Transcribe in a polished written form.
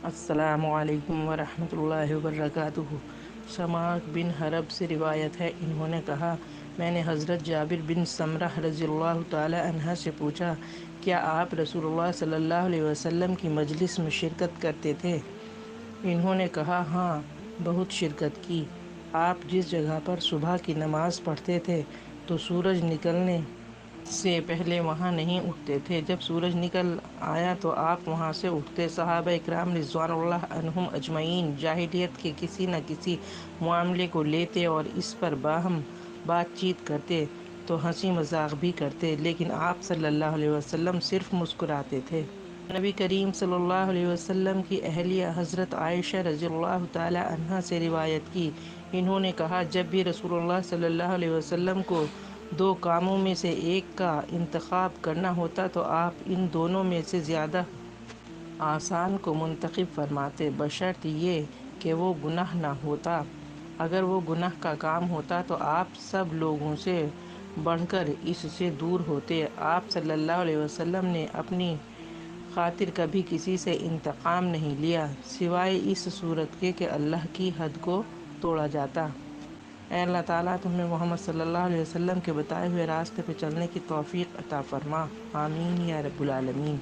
السلام علیکم ورحمۃ اللہ وبرکاتہ۔ سماک بن حرب سے روایت ہے، انہوں نے کہا، میں نے حضرت جابر بن سمرہ رضی اللہ تعالی عنہ سے پوچھا، کیا آپ رسول اللہ صلی اللہ علیہ وسلم کی مجلس میں شرکت کرتے تھے؟ انہوں نے کہا، ہاں، بہت شرکت کی۔ آپ جس جگہ پر صبح کی نماز پڑھتے تھے تو سورج نکلنے سے پہلے وہاں نہیں اٹھتے تھے، جب سورج نکل آیا تو آپ وہاں سے اٹھتے۔ صحابہ اکرام رضوان اللہ عنہم اجمعین جاہلیت کے کسی نہ کسی معاملے کو لیتے اور اس پر باہم بات چیت کرتے تو ہنسی مذاق بھی کرتے، لیکن آپ صلی اللہ علیہ وسلم صرف مسکراتے تھے۔ نبی کریم صلی اللہ علیہ وسلم کی اہلیہ حضرت عائشہ رضی اللہ تعالی عنہا سے روایت کی، انہوں نے کہا، جب بھی رسول اللہ صلی اللہ علیہ وسلم کو دو کاموں میں سے ایک کا انتخاب کرنا ہوتا تو آپ ان دونوں میں سے زیادہ آسان کو منتخب فرماتے، بشرط یہ کہ وہ گناہ نہ ہوتا۔ اگر وہ گناہ کا کام ہوتا تو آپ سب لوگوں سے بڑھ کر اس سے دور ہوتے۔ آپ صلی اللہ علیہ وسلم نے اپنی خاطر کبھی کسی سے انتقام نہیں لیا، سوائے اس صورت کے کہ اللہ کی حد کو توڑا جاتا۔ اے اللہ تعالیٰ، تم نے محمد صلی اللہ علیہ وسلم کے بتائے ہوئے راستے پہ چلنے کی توفیق عطا فرما، آمین یا رب العالمین۔